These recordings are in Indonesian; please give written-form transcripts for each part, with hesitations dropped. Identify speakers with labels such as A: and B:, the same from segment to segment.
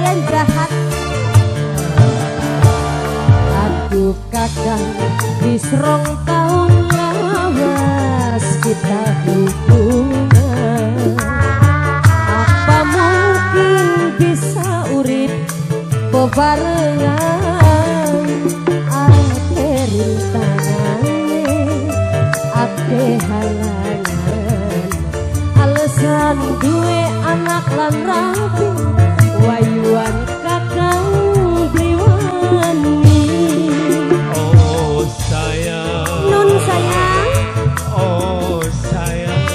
A: kalian jahat. Aduh kakang, wis 2 tahun lawas kita hubungan. Apa mungkin bisa urip bebarengan? Ake rintangannya, ake halangan. Alasan duwe anak lan rapi, wayuan kakang bliwani.
B: Oh sayang,
A: Nun sayang,
B: oh sayang,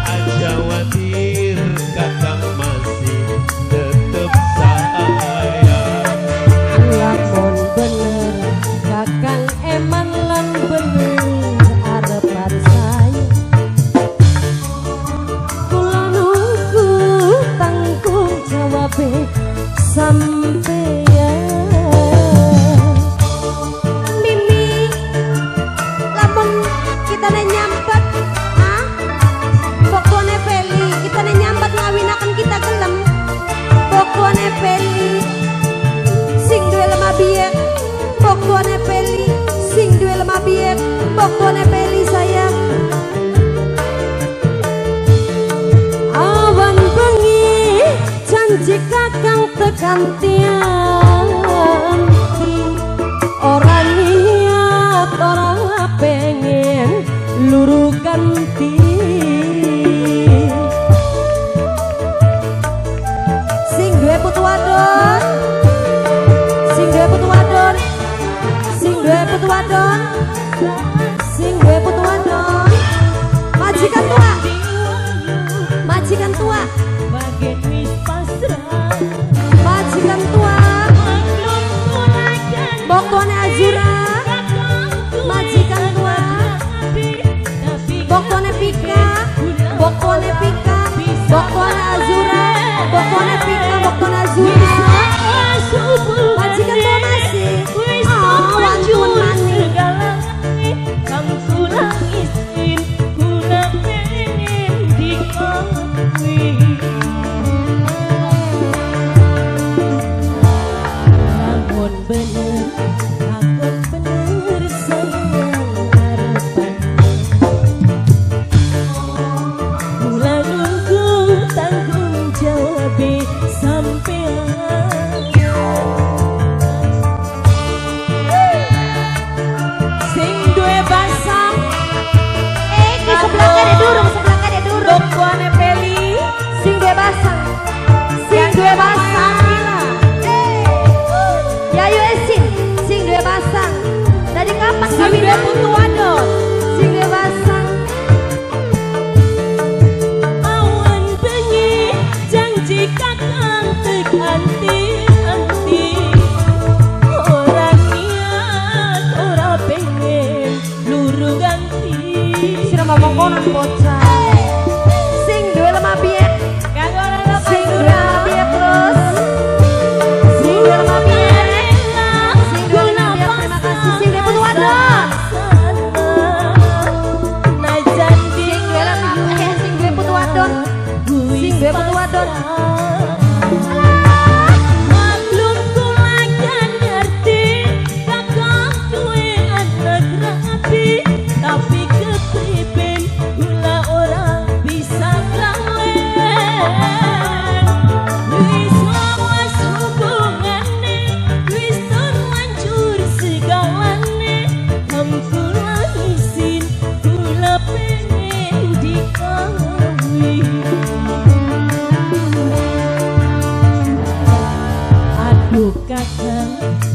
B: aja khawatir kakang masih tetep sayang.
A: lamun bener kakang eman lan bener arepan saya. Kula nunggu tanggung jawab sampeyan. Mimi, lamun kita nyambat, pokoknya Feli, kita nyambat ngawinakan kita gelem. Pokoknya Feli, sing duwe lemah biak. Pokoknya Feli, sing duwe lemah biak. Pokoknya Feli sayang. Awan bengi janji kakang tekan tianti. Ora niat, ora pengen luru ganti. Sing duwe putu wadon, sing duwe putu wadon, sing duwe putu wadon, sing duwe putu wadon. Majikan tua, majikan tua, majikan tua, bokone Azura, majikan tua, bokone Pika, bokone Pika, bokone Azura, bokone Pika, bokone Azura. Majikan tua masih, wantun manis. Lamun bener, aku bener sayang harapan. Kula nunggu tanggung jawab sampean. Sing duwe basam, di sebelah kade durung, sebelah kade durung. Dokuane Feli, sing duwe basam, sing duwe basam gila. Yayu Esin, sing duwe basang. Dari kapan kami duwe putu wadon? Sing duwe basang. Awan bengi janji kakang teganti-anti. Ora niat, ora pengen luru ganti. Sira ngomong kono bocah. Sing duwe lemah biak, sing duwe lemah biak terus. Sing duwe lemah biak, sing duwe lemah biak. Terima kasih. Sing duwe putu wadon. Sing duwe lemah biak, sing duwe putu wadon. Sing duwe putu wadon. Maklum kula kan ngerti kakang duwe anak rapi, tapi kepriben kula ora bisa kawin. Wis lawas hubungane, wis terlanjur segalane. Kula izin, kula pengen dikawin. Aduh kakang,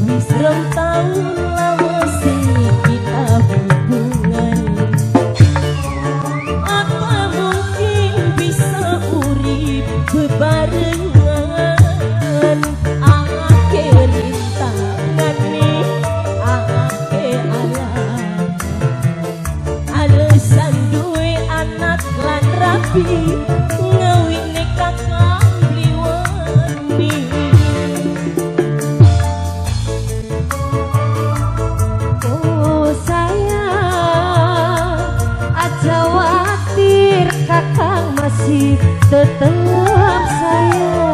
A: wis 2 tahun lawas kita hubungan. Apa mungkin bisa urip bebarengan? Ake rintangan nih, ake alam. Alasan duwe anak lan rapi, ngawine kakang bliwani. Oh sayang, aja khawatir kakang masih tetap sayang.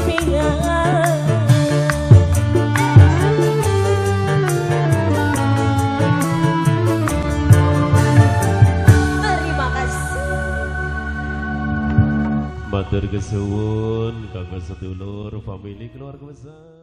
A: pengen. Terima kasih.
B: Matur kesuwun kanggo sedulur famili keluarga besar.